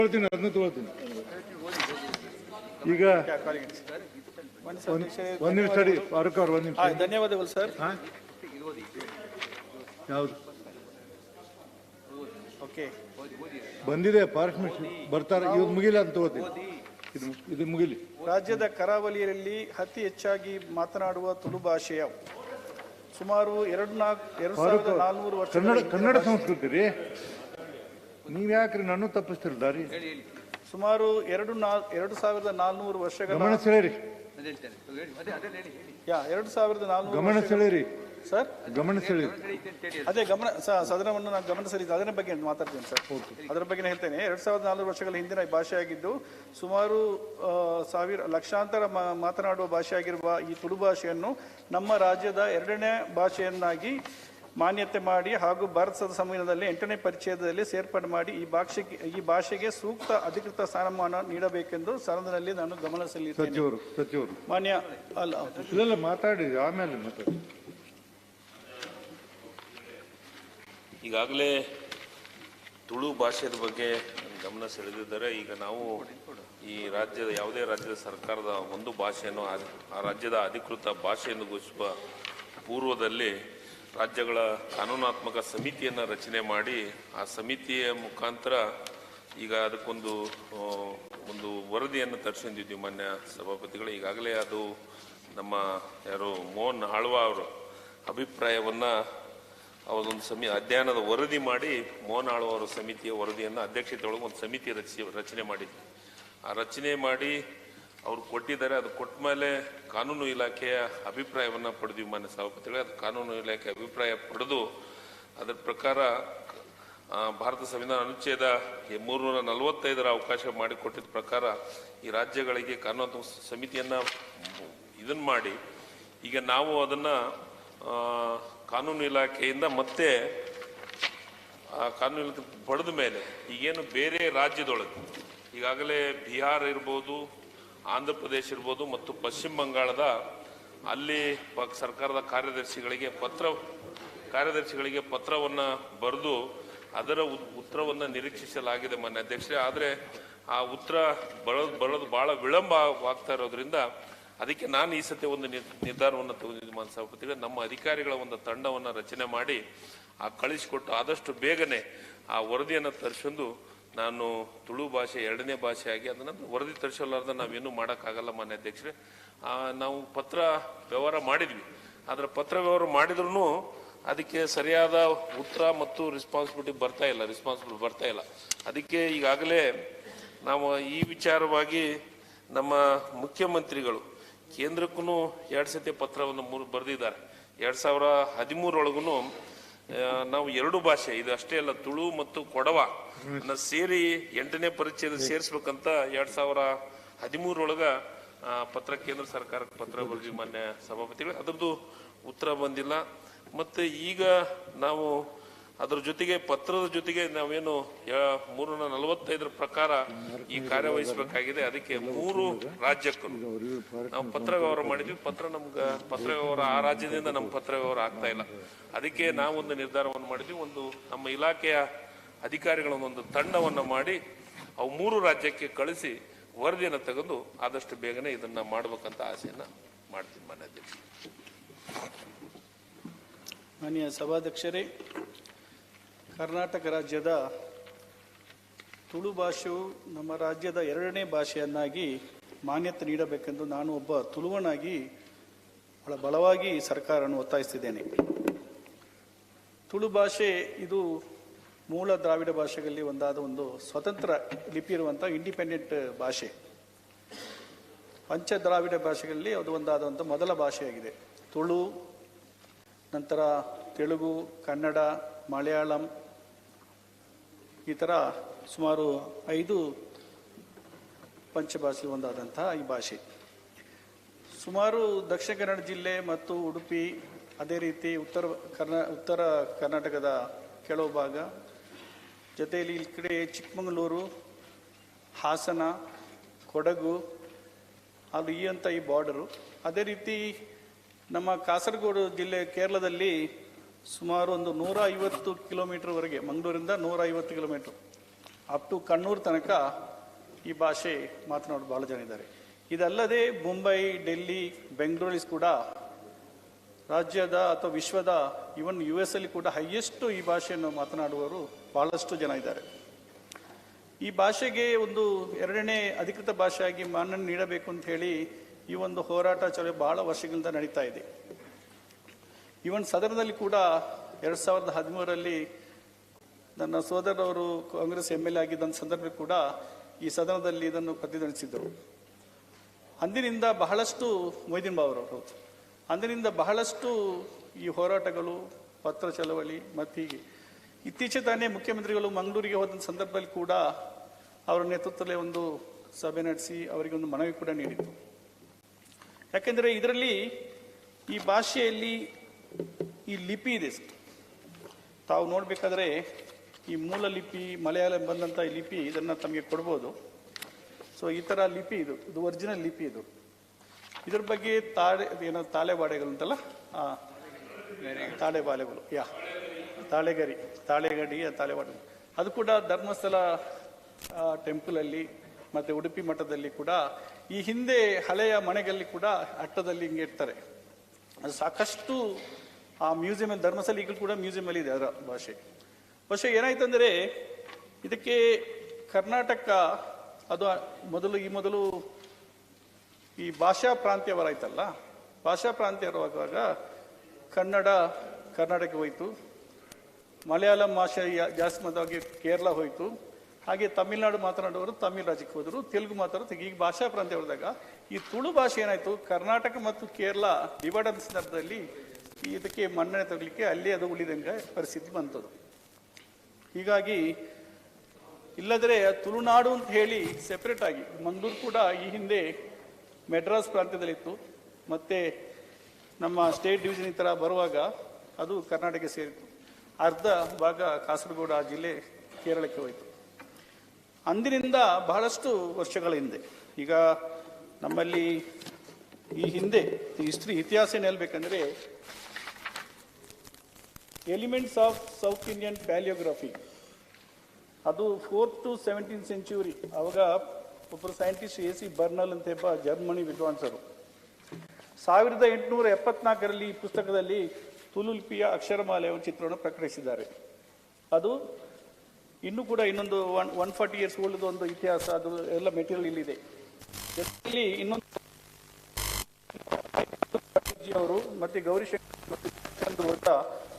ಅದನ್ನ ತಗೊಳ್ತೀನಿ. ಈಗ ಒಂದು ನಿಮಿಷ ತಡಿ ಫಾರೂಕ್ ಅವ್ರು, ಒಂದು ನಿಮಿಷ. ಧನ್ಯವಾದಗಳು ಸರ್. ಯಾವುದು ಓಕೆ ಬಂದಿದೆ ಫಾರೆಸ್ಟ್ ಮಿನಿಸ್ಟರ್ ಬರ್ತಾರೆ, ಇವ್ರು ಮುಗಿಲ್ಲ ಅಂತ ತಗೋತೀನಿ. ಇದು ಮುಗಿಲಿ. ರಾಜ್ಯದ ಕರಾವಳಿಯಲ್ಲಿ ಅತಿ ಹೆಚ್ಚಾಗಿ ಮಾತನಾಡುವ ತುಳು ಭಾಷೆಯ ಸುಮಾರು 2400 ವರ್ಷ ಕನ್ನಡ ಸಂಸ್ಕೃತಿ ರೀ. ನೀವ್ ಯಾಕ್ರಿ ನಾನು ತಪ್ಪಿಸ್ತಿರ ದಾರಿ? ಸುಮಾರು 2400 ವರ್ಷಗಳ ಗಮನ ಸೆಳೆರಿ. 2400 ಗಮನ ಸೆಳೆರಿ ಸರ್, ಗಮನ ಸೆಳೆರಿ. ಅದೇ ಗಮನ ಸದನವನ್ನು ನಾನು ಗಮನ ಸೆಳೆದು ಅದರ ಬಗ್ಗೆ ಮಾತಾಡ್ತೀನಿ ಸರ್. ಅದರ ಬಗ್ಗೆ ಹೇಳ್ತೇನೆ. 2400 ವರ್ಷಗಳ ಹಿಂದಿನ ಭಾಷೆಯಾಗಿದ್ದು ಸುಮಾರು ಲಕ್ಷಾಂತರ ಮಾತನಾಡುವ ಭಾಷೆಯಾಗಿರುವ ಈ ತುಳು ಭಾಷೆಯನ್ನು ನಮ್ಮ ರಾಜ್ಯದ 2ನೇ ಭಾಷೆಯನ್ನಾಗಿ ಮಾನ್ಯತೆ ಮಾಡಿ ಹಾಗೂ ಭಾರತ ಸಂವಿಧಾನದಲ್ಲಿ 8ನೇ ಪರಿಚ್ಛೇದದಲ್ಲಿ ಸೇರ್ಪಡೆ ಮಾಡಿ ಈ ಭಾಷೆಗೆ ಸೂಕ್ತ ಅಧಿಕೃತ ಸ್ಥಾನಮಾನ ನೀಡಬೇಕೆಂದು ಸದನದಲ್ಲಿ ನಾನು ಗಮನ ಸೆಳೆಯುತ್ತೇನೆ. ಮಾನ್ಯ ಅಲ್ಲ ಮಾತಾಡಿ ಆಮೇಲೆ ಮಾತಾಡಿ. ಈಗಾಗಲೇ ತುಳು ಭಾಷೆಯ ಬಗ್ಗೆ ಗಮನ ಸೆಳೆದಿದ್ದಾರೆ. ಈಗ ನಾವು ಈ ರಾಜ್ಯದ ಯಾವುದೇ ರಾಜ್ಯದ ಸರ್ಕಾರದ ಒಂದು ಭಾಷೆಯನ್ನು ಆ ರಾಜ್ಯದ ಅಧಿಕೃತ ಭಾಷೆಯನ್ನು ಘೋಷಿಸುವ ಪೂರ್ವದಲ್ಲಿ ರಾಜ್ಯಗಳ ಕಾನೂನಾತ್ಮಕ ಸಮಿತಿಯನ್ನು ರಚನೆ ಮಾಡಿ ಆ ಸಮಿತಿಯ ಮುಖಾಂತರ ಈಗ ಅದಕ್ಕೊಂದು ವರದಿಯನ್ನು ತರಿಸಿದ್ವಿ ಮಾನ್ಯ ಸಭಾಪತಿಗಳು. ಈಗಾಗಲೇ ಅದು ನಮ್ಮ ಯಾರು ಮೋಹನ್ ಆಳ್ವ ಅವರು ಅಭಿಪ್ರಾಯವನ್ನು ಅವರೊಂದು ಅಧ್ಯಯನದ ವರದಿ ಮಾಡಿ ಮೋಹನ್ ಆಳ್ವ ಅವರ ಸಮಿತಿಯ ವರದಿಯನ್ನು ಅಧ್ಯಕ್ಷತೆ ಒಳಗೆ ಒಂದು ಸಮಿತಿ ರಚನೆ ಮಾಡಿದ್ವಿ. ಆ ರಚನೆ ಮಾಡಿ ಅವ್ರು ಕೊಟ್ಟಿದ್ದಾರೆ. ಅದು ಕೊಟ್ಟ ಮೇಲೆ ಕಾನೂನು ಇಲಾಖೆಯ ಅಭಿಪ್ರಾಯವನ್ನು ಪಡೆದ್ವಿ ಮಾನ್ಯ ಸಭಾಪತಿಗಳು. ಅದು ಕಾನೂನು ಇಲಾಖೆ ಅಭಿಪ್ರಾಯ ಪಡೆದು ಅದರ ಪ್ರಕಾರ ಭಾರತ ಸಂವಿಧಾನ ಅನುಚ್ಛೇದ 345 ಅವಕಾಶ ಮಾಡಿಕೊಟ್ಟಿದ್ದ ಪ್ರಕಾರ ಈ ರಾಜ್ಯಗಳಿಗೆ ಕಾನೂನು ಸಮಿತಿಯನ್ನು ಇದನ್ನು ಮಾಡಿ ಈಗ ನಾವು ಅದನ್ನು ಕಾನೂನು ಇಲಾಖೆಯಿಂದ ಮತ್ತೆ ಕಾನೂನು ಇಲಾಖೆ ಪಡೆದ ಮೇಲೆ ಈಗೇನು ಬೇರೆ ರಾಜ್ಯದೊಳಗೆ ಈಗಾಗಲೇ ಬಿಹಾರ ಇರ್ಬೋದು, ಆಂಧ್ರ ಪ್ರದೇಶ ಇರ್ಬೋದು ಮತ್ತು ಪಶ್ಚಿಮ ಬಂಗಾಳದ ಅಲ್ಲಿ ಸರ್ಕಾರದ ಕಾರ್ಯದರ್ಶಿಗಳಿಗೆ ಪತ್ರವನ್ನು ಬರೆದು ಅದರ ಉತ್ತರವನ್ನು ನಿರೀಕ್ಷಿಸಲಾಗಿದೆ ಮಾನ್ಯ ಅಧ್ಯಕ್ಷರೇ. ಆದರೆ ಆ ಉತ್ತರ ಬರೋದು ಬಹಳ ವಿಳಂಬವಾಗ್ತಾ ಇರೋದ್ರಿಂದ ಅದಕ್ಕೆ ನಾನು ಈ ಸತಿ ಒಂದು ನಿರ್ಧಾರವನ್ನು ತೆಗೆದಿದ್ದೆ ಮಾನ್ಯ ಸಭಾಪತಿಗಳು. ನಮ್ಮ ಅಧಿಕಾರಿಗಳ ಒಂದು ತಂಡವನ್ನು ರಚನೆ ಮಾಡಿ ಕಳಿಸಿಕೊಟ್ಟು ಆದಷ್ಟು ಬೇಗನೆ ಆ ವರದಿಯನ್ನು ತರಿಸೊಂದು ನಾನು ತುಳು ಭಾಷೆ 2ನೇ ಭಾಷೆಯಾಗಿ ಅದನ್ನು ವರದಿ ತರಿಸಲಾರ್ದ ನಾವೇನು ಮಾಡೋಕ್ಕಾಗಲ್ಲ ಮಾನ್ಯ ಅಧ್ಯಕ್ಷರೇ. ನಾವು ಪತ್ರ ವ್ಯವಹಾರ ಮಾಡಿದ್ವಿ. ಆದರೆ ಪತ್ರ ವ್ಯವಹಾರ ಮಾಡಿದ್ರೂ ಅದಕ್ಕೆ ಸರಿಯಾದ ಉತ್ತರ ಮತ್ತು ರೆಸ್ಪಾನ್ಸಿಬಿಲಿಟಿ ಬರ್ತಾ ಇಲ್ಲ. ಅದಕ್ಕೆ ಈಗಾಗಲೇ ನಾವು ಈ ವಿಚಾರವಾಗಿ ನಮ್ಮ ಮುಖ್ಯಮಂತ್ರಿಗಳು ಕೇಂದ್ರಕ್ಕೂ 2 ಸತಿ ಪತ್ರವನ್ನು ಬರೆದಿದ್ದಾರೆ. 2013 ಒಳಗೂ ನಾವು 2 ಭಾಷೆ, ಇದು ಅಷ್ಟೇ ಅಲ್ಲ ತುಳು ಮತ್ತು ಕೊಡವ ಸೇರಿ 8ನೇ ಪರಿಚ್ಛೇದ ಸೇರಿಸ್ಬೇಕಂತ 2013 ಒಳಗ ಕೇಂದ್ರ ಸರ್ಕಾರಕ್ಕೆ ಪತ್ರ ಬರೆದ್ವಿ ಮಾನ್ಯ ಸಭಾಪತಿಗಳು. ಅದರದ್ದು ಉತ್ತರ ಬಂದಿಲ್ಲ. ಮತ್ತೆ ಈಗ ನಾವು ಅದರ ಜೊತೆಗೆ ಪತ್ರದ ಜೊತೆಗೆ ನಾವೇನು 345 ಪ್ರಕಾರ ಈ ಕಾರ್ಯವಹಿಸಬೇಕಾಗಿದೆ. ಅದಕ್ಕೆ 3 ರಾಜ್ಯಕ್ಕೂ ನಾವು ಪತ್ರ ವ್ಯವಹಾರ ಮಾಡಿದ್ವಿ. ಪತ್ರ ವ್ಯವಹಾರ ಆ ರಾಜ್ಯದಿಂದ ನಮ್ಮ ಪತ್ರ ವ್ಯವಹಾರ ಆಗ್ತಾ ಇಲ್ಲ. ಅದಕ್ಕೆ ನಾವೊಂದು ನಿರ್ಧಾರವನ್ನು ಮಾಡಿದ್ವಿ. ನಮ್ಮ ಇಲಾಖೆಯ ಅಧಿಕಾರಿಗಳನ್ನೊಂದು ತಂಡವನ್ನು ಮಾಡಿ ಅವು 3 ರಾಜ್ಯಕ್ಕೆ ಕಳಿಸಿ ವರದಿಯನ್ನು ತೆಗೆದು ಆದಷ್ಟು ಬೇಗನೆ ಇದನ್ನ ಮಾಡಬೇಕಂತ ಆಸೆಯನ್ನ ಮಾಡ್ತೀನಿ ಮಾನ್ಯ ಅಧ್ಯಕ್ಷ. ಮಾನ್ಯ ಸಭಾಧ್ಯಕ್ಷರೇ, ಕರ್ನಾಟಕ ರಾಜ್ಯದ ತುಳು ಭಾಷೆಯು ನಮ್ಮ ರಾಜ್ಯದ 2ನೇ ಭಾಷೆಯನ್ನಾಗಿ ಮಾನ್ಯತೆ ನೀಡಬೇಕೆಂದು ನಾನು ಒಬ್ಬ ತುಳುವನಾಗಿ ಬಹಳ ಬಲವಾಗಿ ಸರ್ಕಾರವನ್ನು ಒತ್ತಾಯಿಸಿದ್ದೇನೆ. ತುಳು ಭಾಷೆ ಇದು ಮೂಲ ದ್ರಾವಿಡ ಭಾಷೆಗಳಲ್ಲಿ ಒಂದಾದ ಒಂದು ಸ್ವತಂತ್ರ ಲಿಪಿ ಇರುವಂಥ ಇಂಡಿಪೆಂಡೆಂಟ್ ಭಾಷೆ. ಪಂಚ ದ್ರಾವಿಡ ಭಾಷೆಗಳಲ್ಲಿ ಅದು ಒಂದಾದಂಥ ಮೊದಲ ಭಾಷೆಯಾಗಿದೆ. ತುಳು, ನಂತರ ತೆಲುಗು, ಕನ್ನಡ, ಮಲಯಾಳಂ, ಈ ಥರ ಸುಮಾರು 5 ಪಂಚಭಾಷೆ ಒಂದಾದಂತಹ ಈ ಭಾಷೆ ಸುಮಾರು ದಕ್ಷಿಣ ಕನ್ನಡ ಜಿಲ್ಲೆ ಮತ್ತು ಉಡುಪಿ, ಅದೇ ರೀತಿ ಉತ್ತರ ಕರ್ನಾಟಕದ ಕೆಲವು ಭಾಗ, ಜೊತೆಯಲ್ಲಿ ಈ ಕಡೆ ಚಿಕ್ಕಮಗಳೂರು, ಹಾಸನ, ಕೊಡಗು ಅದು ಈ ಬಾರ್ಡರು. ಅದೇ ರೀತಿ ನಮ್ಮ ಕಾಸರಗೋಡು ಜಿಲ್ಲೆ ಕೇರಳದಲ್ಲಿ ಸುಮಾರು ಒಂದು 150 ಕಿಲೋಮೀಟರ್ವರೆಗೆ, ಮಂಗಳೂರಿಂದ 150 ಕಿಲೋಮೀಟರ್ ಅಪ್ ಟು ಕಣ್ಣೂರು ತನಕ ಈ ಭಾಷೆ ಮಾತನಾಡೋದು ಬಹಳ ಜನ ಇದ್ದಾರೆ. ಇದಲ್ಲದೆ ಮುಂಬೈ, ಡೆಲ್ಲಿ, ಬೆಂಗಳೂರಲ್ಲಿ ಕೂಡ ರಾಜ್ಯದ ಅಥವಾ ವಿಶ್ವದ ಇವನ್ US ಅಲ್ಲಿ ಕೂಡ ಹೈಯೆಸ್ಟ್ ಈ ಭಾಷೆಯನ್ನು ಮಾತನಾಡುವವರು ಬಹಳಷ್ಟು ಜನ ಇದ್ದಾರೆ. ಈ ಭಾಷೆಗೆ ಒಂದು ಎರಡನೇ ಅಧಿಕೃತ ಭಾಷೆಯಾಗಿ ಮಾನ್ಯತೆ ನೀಡಬೇಕು ಅಂತ ಹೇಳಿ ಈ ಒಂದು ಹೋರಾಟ ಬಹಳ ವರ್ಷಗಳಿಂದ ನಡೀತಾ ಇದೆ. ಇವನ್ ಸದನದಲ್ಲಿ ಕೂಡ 2013ರಲ್ಲಿ ನನ್ನ ಸೋದರವರು ಕಾಂಗ್ರೆಸ್ MLA ಆಗಿದ್ದ ಸಂದರ್ಭದಲ್ಲಿ ಕೂಡ ಈ ಸದನದಲ್ಲಿ ಇದನ್ನು ಪ್ರತಿಧ್ವನಿಸಿದ್ದರು. ಅಂದಿನಿಂದ ಬಹಳಷ್ಟು ಮೊಯ್ದೀನ್ ಬಾವರವರು ಅಂದಿನಿಂದ ಬಹಳಷ್ಟು ಈ ಹೋರಾಟಗಳು, ಪತ್ರ ಚಳವಳಿ ಮತ್ತು ಹೀಗೆ ಇತ್ತೀಚೆಗೆ ತಾನೇ ಮುಖ್ಯಮಂತ್ರಿಗಳು ಮಂಗಳೂರಿಗೆ ಹೋದ ಸಂದರ್ಭದಲ್ಲಿ ಕೂಡ ಅವರ ನೇತೃತ್ವದಲ್ಲಿ ಒಂದು ಸಭೆ ನಡೆಸಿ ಅವರಿಗೆ ಒಂದು ಮನವಿ ಕೂಡ ನೀಡಿತು. ಯಾಕೆಂದರೆ ಇದರಲ್ಲಿ ಈ ಭಾಷೆಯಲ್ಲಿ ಈ ಲಿಪಿ ಇದೆ. ತಾವು ನೋಡಬೇಕಾದ್ರೆ ಈ ಮೂಲ ಲಿಪಿ ಮಲಯಾಳಂ ಬಂದಂಥ ಈ ಲಿಪಿ ಇದನ್ನು ತಮಗೆ ಕೊಡ್ಬೋದು. ಸೊ ಈ ಥರ ಲಿಪಿ ಇದು ಒರಿಜಿನಲ್ ಲಿಪಿ ಇದು. ಇದ್ರ ಬಗ್ಗೆ ತಾಳೆಬಾಡೆಗಳು ಅಂತಲ್ಲ, ತಾಳೆಬಾಲೆಗಳು, ತಾಳೆಗಡಿ ಅದು ಕೂಡ ಧರ್ಮಸ್ಥಳ ಟೆಂಪಲಲ್ಲಿ ಮತ್ತು ಉಡುಪಿ ಮಠದಲ್ಲಿ ಕೂಡ ಈ ಹಿಂದೆ ಹಳೆಯ ಮನೆಗಳಲ್ಲಿ ಕೂಡ ಅಟ್ಟದಲ್ಲಿ ಹಿಂಗೆ ಇರ್ತಾರೆ. ಅದು ಸಾಕಷ್ಟು ಆ ಮ್ಯೂಸಿಯಂ ಧರ್ಮಸ್ಥಳ ಈಗಲೂ ಕೂಡ ಮ್ಯೂಸಿಯಂ ಇದೆ ಅದರ ಭಾಷೆ. പക്ഷേ ಏನಾಯ್ತಂದ್ರೆ ಇದಕ್ಕೆ ಕರ್ನಾಟಕ ಅದು ಮೊದಲು ಈ ಭಾಷಾ ಪ್ರಾಂತ್ಯವರಾಯ್ತಲ್ಲ, ಭಾಷಾ ಪ್ರಾಂತ್ಯವಾಗುವಾಗ ಕನ್ನಡ ಕರ್ನಾಟಕಕ್ಕೆ ಹೋಯಿತು, ಮಲಯಾಳಂ ಭಾಷೆ ಜಾಸ್ತಿ ಮಾತಾಗಿ ಕೇರಳ ಹೋಯಿತು, ಹಾಗೆ ತಮಿಳುನಾಡು ಮಾತನಾಡುವವರು ತಮಿಳು ರಾಜ್ಯಕ್ಕೆ ಹೋದರು, ತೆಲುಗು ಮಾತಾಡೋದು ಈಗ ಭಾಷಾ ಪ್ರಾಂತ್ಯ ಹೊಡೆದಾಗ ಈ ತುಳು ಭಾಷೆ ಏನಾಯಿತು, ಕರ್ನಾಟಕ ಮತ್ತು ಕೇರಳ ಡಿವೈಡ್ ಆದ ಸಂದರ್ಭದಲ್ಲಿ ಇದಕ್ಕೆ ಮನ್ನಣೆ ತಗಲಿಕ್ಕೆ ಅಲ್ಲಿ ಅದು ಉಳಿದಂಗೆ ಪರಿಸ್ಥಿತಿ ಬಂತದು. ಹೀಗಾಗಿ ಇಲ್ಲದ್ರೆ ತುಳುನಾಡು ಅಂತ ಹೇಳಿ ಸೆಪರೇಟ್ ಆಗಿ ಮಂಗಳೂರು ಕೂಡ ಈ ಹಿಂದೆ ಮೆಡ್ರಾಸ್ ಪ್ರಾಂತ್ಯದಲ್ಲಿತ್ತು, ಮತ್ತೆ ನಮ್ಮ ಸ್ಟೇಟ್ ಡಿವಿಷನ್ ಈ ಥರ ಬರುವಾಗ ಅದು ಕರ್ನಾಟಕ ಸೇರಿತ್ತು. ಅರ್ಧ ಭಾಗ ಕಾಸರಗೋಡು ಜಿಲ್ಲೆ ಕೇರಳಕ್ಕೆ ಹೋಯಿತು. ಅಂದಿನಿಂದ ಬಹಳಷ್ಟು ವರ್ಷಗಳ ಹಿಂದೆ, ಈಗ ನಮ್ಮಲ್ಲಿ ಈ ಹಿಂದೆ ಇತಿಹಾಸ ಏನು ಹೇಳ್ಬೇಕಂದ್ರೆ ಎಲಿಮೆಂಟ್ಸ್ ಆಫ್ ಸೌತ್ ಇಂಡಿಯನ್ ಪ್ಯಾಲಿಯೋಗ್ರಫಿ ಅದು 4th to 17th century. ಅವಾಗ ಒಬ್ಬರು ಸೈಂಟಿಸ್ಟ್ AC ಬರ್ನಲ್ ಅಂತ ಜರ್ಮನಿ ವಿದ್ವಾಂಸರು 1874ರಲ್ಲಿ ಈ ಪುಸ್ತಕದಲ್ಲಿ ತುಳು ಲಿಪಿಯ ಅಕ್ಷರಮಾಲೆಯ ಒಂದು ಚಿತ್ರವನ್ನು ಪ್ರಕಟಿಸಿದ್ದಾರೆ. ಅದು ಇನ್ನೂ ಕೂಡ ಇನ್ನೊಂದು 140 years ಓಲ್ಡ್ ಒಂದು ಇತಿಹಾಸ, ಅದು ಎಲ್ಲ ಮೆಟೀರಿಯಲ್ ಇಲ್ಲಿದೆ. ಜೊತೆಯಲ್ಲಿ ಇನ್ನೊಂದು ಅವರು ಮತ್ತೆ ಗೌರಿಶಂಕರ್